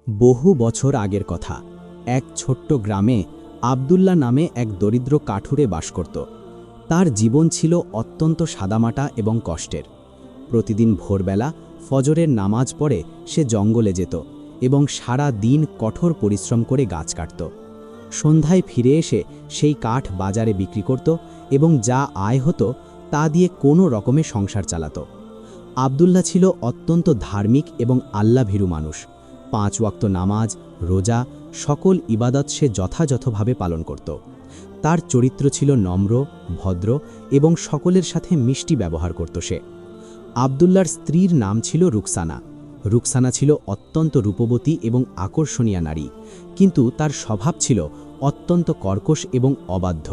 বহু বছর আগের কথা। এক ছোট্ট গ্রামে আব্দুল্লাহ নামে এক দরিদ্র কাঠুরে বাস করত। তার জীবন ছিল অত্যন্ত সাদামাটা এবং কষ্টের। প্রতিদিন ভোরবেলা ফজরের নামাজ পড়ে সে জঙ্গলে যেত এবং সারা দিন কঠোর পরিশ্রম করে গাছ কাটত। সন্ধ্যায় ফিরে এসে সেই কাঠ বাজারে বিক্রি করত এবং যা আয় হতো তা দিয়ে কোনো রকমে সংসার চালাত। আব্দুল্লাহ ছিল অত্যন্ত ধার্মিক এবং আল্লাভীরু মানুষ। 5 ওয়াক্ত নামাজ, রোজা, সকল ইবাদত সে যথাযথভাবে পালন করত। তার চরিত্র ছিল নম্র, ভদ্র এবং সকলের সাথে মিষ্টি ব্যবহার করত সে। আব্দুল্লাহর স্ত্রীর নাম ছিল রুকসানা। রুকসানা ছিল অত্যন্ত রূপবতী এবং আকর্ষণীয় নারী, কিন্তু তার স্বভাব ছিল অত্যন্ত কর্কশ এবং অবাধ্য।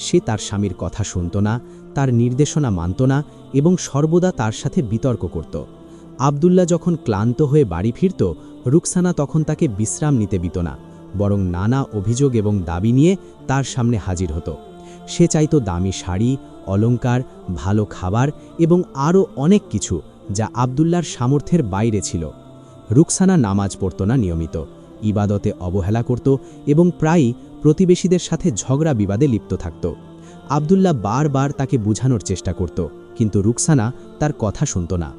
সে তার স্বামীর কথা শুনত না, তার নির্দেশনা মানত না এবং সর্বদা তার সাথে বিতর্ক করত। আব্দুল্লাহ যখন ক্লান্ত হয়ে বাড়ি ফিরত, রুকসানা তখন তাকে বিশ্রাম নিতে দিত না, বরং নানা অভিযোগ এবং দাবি নিয়ে তার সামনে হাজির হতো। সে চাইত দামি শাড়ি, অলংকার, ভালো খাবার এবং আরও অনেক কিছু, যা আব্দুল্লাহর সামর্থ্যের বাইরে ছিল। রুকসানা নামাজ পড়ত না নিয়মিত, ইবাদতে অবহেলা করত এবং প্রায়ই প্রতিবেশীদের সাথে ঝগড়া বিবাদে লিপ্ত থাকত। আব্দুল্লাহ বারবার তাকে বোঝানোর চেষ্টা করত, কিন্তু রুকসানা তার কথা শুনত না।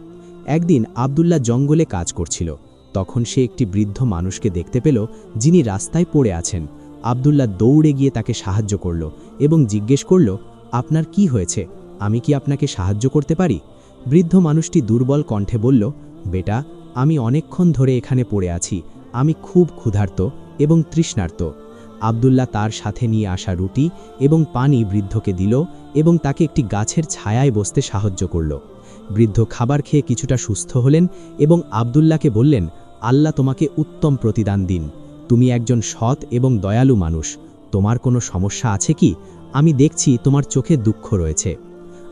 একদিন আব্দুল্লাহ জঙ্গলে কাজ করছিল। তখন সে একটি বৃদ্ধ মানুষকে দেখতে পেল, যিনি রাস্তায় পড়ে আছেন। আব্দুল্লাহ দৌড়ে গিয়ে তাকে সাহায্য করল এবং জিজ্ঞেস করল, আপনার কি হয়েছে? আমি কি আপনাকে সাহায্য করতে পারি? বৃদ্ধ মানুষটি দুর্বল কণ্ঠে বলল, বেটা, আমি অনেকক্ষণ ধরে এখানে পড়ে আছি। আমি খুব ক্ষুধার্ত এবং তৃষ্ণার্ত। আব্দুল্লাহ তার সাথে নিয়ে আসা রুটি এবং পানি বৃদ্ধকে দিল এবং তাকে একটি গাছের ছায়ায় বসতে সাহায্য করল। বৃদ্ধ খাবার খেয়ে কিছুটা সুস্থ হলেন এবং আব্দুল্লাহকে বললেন, আল্লাহ তোমাকে উত্তম প্রতিদান দিন। তুমি একজন সৎ এবং দয়ালু মানুষ। তোমার কোনো সমস্যা আছে কি? আমি দেখছি তোমার চোখে দুঃখ রয়েছে।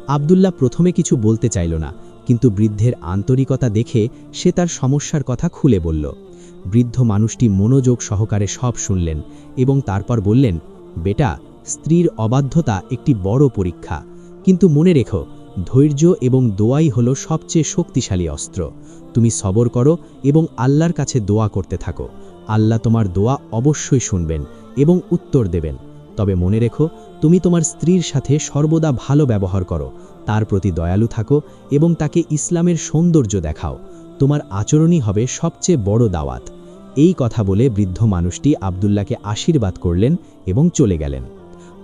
আব্দুল্লাহ প্রথমে কিছু বলতে চাইল না, কিন্তু বৃদ্ধের আন্তরিকতা দেখে সে তার সমস্যার কথা খুলে বলল। বৃদ্ধ মানুষটি মনোযোগ সহকারে সব শুনলেন এবং তারপর বললেন, বেটা, স্ত্রীর অবাধ্যতা একটি বড় পরীক্ষা, কিন্তু মনে রেখো, ধৈর্য এবং দোয়াই হলো সবচেয়ে শক্তিশালী অস্ত্র। তুমি সবর করো এবং আল্লাহর কাছে দোয়া করতে থাকো। আল্লাহ তোমার দোয়া অবশ্যই শুনবেন এবং উত্তর দেবেন। তবে মনে রেখো, তুমি তোমার স্ত্রীর সাথে সর্বদা ভালো ব্যবহার করো, তার প্রতি দয়ালু থাকো এবং তাকে ইসলামের সৌন্দর্য দেখাও। তোমার আচরণই হবে সবচেয়ে বড় দাওয়াত। এই কথা বলে বৃদ্ধ মানুষটি আব্দুল্লাহকে আশীর্বাদ করলেন এবং চলে গেলেন।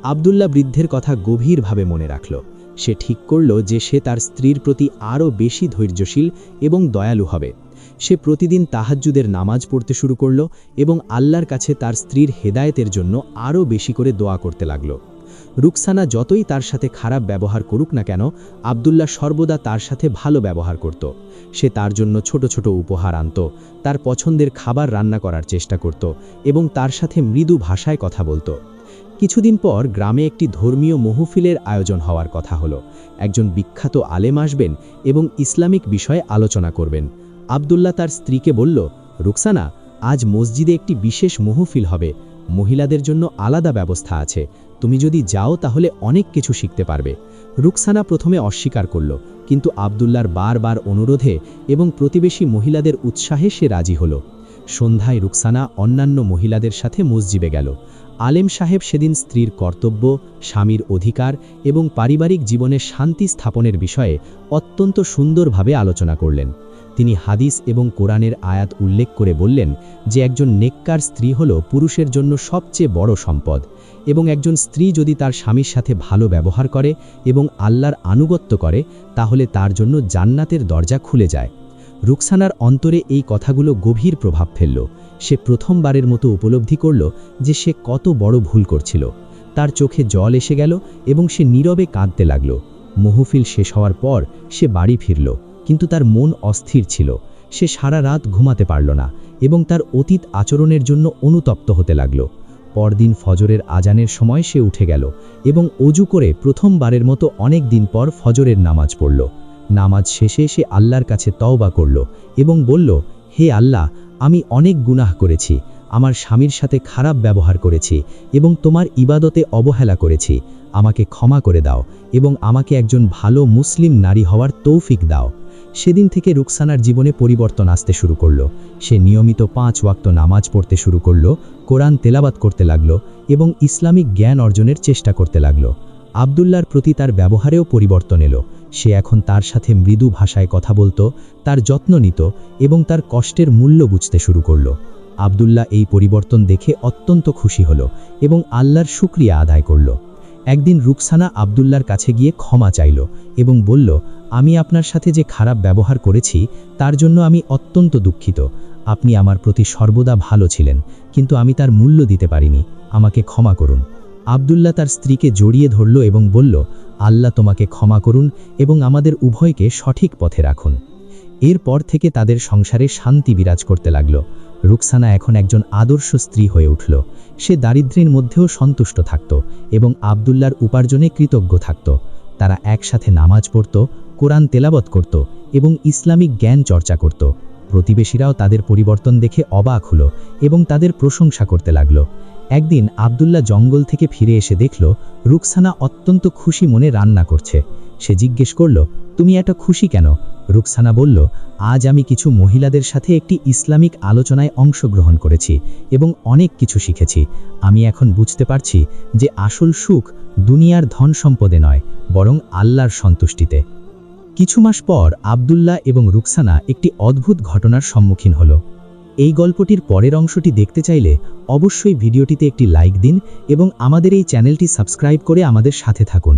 আব্দুল্লাহ বৃদ্ধের কথা গভীরভাবে মনে রাখল। সে ঠিক করল যে সে তার স্ত্রীর প্রতি আরও বেশি ধৈর্যশীল এবং দয়ালু হবে। সে প্রতিদিন তাহাজ্জুদের নামাজ পড়তে শুরু করল এবং আল্লাহর কাছে তার স্ত্রীর হেদায়েতের জন্য আরও বেশি করে দোয়া করতে লাগল। রুকসানা যতই তার সাথে খারাপ ব্যবহার করুক না কেন, আব্দুল্লাহ সর্বদা তার সাথে ভালো ব্যবহার করত। সে তার জন্য ছোট ছোট উপহার আনত, তার পছন্দের খাবার রান্না করার চেষ্টা করত এবং তার সাথে মৃদু ভাষায় কথা বলত। কিছুদিন পর গ্রামে একটি ধর্মীয় মাহফিলের আয়োজন হওয়ার কথা হলো। একজন বিখ্যাত আলেম আসবেন এবং ইসলামিক বিষয়ে আলোচনা করবেন। আব্দুল্লাহ তার স্ত্রীকে বলল, রুকসানা, আজ মসজিদে একটি বিশেষ মাহফিল হবে। মহিলাদের জন্য আলাদা ব্যবস্থা আছে। তুমি যদি যাও তাহলে অনেক কিছু শিখতে পারবে। রুকসানা প্রথমে অস্বীকার করল, কিন্তু আব্দুল্লাহর বারবার অনুরোধে এবং প্রতিবেশী মহিলাদের উৎসাহে সে রাজি হল। সন্ধ্যায় রুকসানা অন্যান্য মহিলাদের সাথে মসজিদে গেল। আলেম সাহেব সেদিন স্ত্রীর কর্তব্য, স্বামীর অধিকার এবং পারিবারিক জীবনে শান্তি স্থাপনের বিষয়ে অত্যন্ত সুন্দরভাবে আলোচনা করলেন। তিনি হাদিস এবং কোরআনের আয়াত উল্লেখ করে বললেন যে একজন নেককার স্ত্রী হল পুরুষের জন্য সবচেয়ে বড় সম্পদ এবং একজন স্ত্রী যদি তার স্বামীর সাথে ভালো ব্যবহার করে এবং আল্লাহর আনুগত্য করে, তাহলে তার জন্য জান্নাতের দরজা খুলে যায়। রুকসানার অন্তরে এই কথাগুলো গভীর প্রভাব ফেলল। সে প্রথমবারের মতো উপলব্ধি করল যে সে কত বড় ভুল করছিল। তার চোখে জল এসে গেল এবং সে নীরবে কাঁদতে লাগল। মাহফিল শেষ হওয়ার পর সে বাড়ি ফিরল, কিন্তু তার মন অস্থির ছিল। সে সারা রাত ঘুমাতে পারল না এবং তার অতীত আচরণের জন্য অনুতপ্ত হতে লাগল। পরদিন ফজরের আজানের সময় সে উঠে গেল এবং অজু করে প্রথমবারের মতো অনেক দিন পর ফজরের নামাজ পড়ল। নামাজ শেষে সে আল্লাহর কাছে তওবা করল এবং বলল, হে আল্লাহ, আমি অনেক গুনাহ করেছি, আমার স্বামীর সাথে খারাপ ব্যবহার করেছি এবং তোমার ইবাদতে অবহেলা করেছি। আমাকে ক্ষমা করে দাও এবং আমাকে একজন ভালো মুসলিম নারী হওয়ার তৌফিক দাও। সেদিন থেকে রুকসানার জীবনে পরিবর্তন আসতে শুরু করলো। সে নিয়মিত 5 ওয়াক্ত নামাজ পড়তে শুরু করলো, কোরআন তেলাওয়াত করতে লাগলো এবং ইসলামিক জ্ঞান অর্জনের চেষ্টা করতে লাগলো। আব্দুল্লাহর প্রতি তার ব্যবহারেও পরিবর্তন এলো। সে এখন তার সাথে মৃদু ভাষায় কথা বলতো, তার যত্ন নিত এবং তার কষ্টের মূল্য বুঝতে শুরু করলো। আব্দুল্লাহ এই পরিবর্তন দেখে অত্যন্ত খুশি হলো এবং আল্লাহর শুকরিয়া আদায় করল। একদিন রুকসানা আব্দুল্লাহর কাছে গিয়ে ক্ষমা চাইল এবং বলল, আমি আপনার সাথে যে খারাপ ব্যবহার করেছি তার জন্য আমি অত্যন্ত দুঃখিত। আপনি আমার প্রতি সর্বদা ভালো ছিলেন, কিন্তু আমি তার মূল্য দিতে পারিনি। আমাকে ক্ষমা করুন। আব্দুল্লাহ তার স্ত্রীকে জড়িয়ে ধরল এবং বলল, আল্লাহ তোমাকে ক্ষমা করুন এবং আমাদের উভয়কে সঠিক পথে রাখুন। এরপর থেকে তাদের সংসারে শান্তি বিরাজ করতে লাগল। রুকসানা এখন একজন আদর্শ স্ত্রী হয়ে উঠল। সে দারিদ্র্যের মধ্যেও সন্তুষ্ট থাকত এবং আব্দুল্লাহর উপার্জনে কৃতজ্ঞ থাকত। তারা একসাথে নামাজ পড়ত, কোরআন তেলাওয়াত করত এবং ইসলামিক জ্ঞান চর্চা করত। প্রতিবেশীরাও তাদের পরিবর্তন দেখে অবাক হলো এবং তাদের প্রশংসা করতে লাগল। একদিন আব্দুল্লাহ জঙ্গল থেকে ফিরে এসে দেখল রুকসানা অত্যন্ত খুশি মনে রান্না করছে। সে জিজ্ঞেস করল, তুমি এত খুশি কেন? রুকসানা বলল, আজ আমি কিছু মহিলাদের সাথে একটি ইসলামিক আলোচনায় অংশগ্রহণ করেছি এবং অনেক কিছু শিখেছি। আমি এখন বুঝতে পারছি যে আসল সুখ দুনিয়ার ধন সম্পদে নয়, বরং আল্লাহর সন্তুষ্টিতে। কিছু মাস পর আব্দুল্লাহ এবং রুকসানা একটি অদ্ভুত ঘটনার সম্মুখীন হল। এই গল্পটির পরের অংশটি দেখতে চাইলে অবশ্যই ভিডিওটিতে একটি লাইক দিন এবং আমাদের এই চ্যানেলটি সাবস্ক্রাইব করে আমাদের সাথে থাকুন।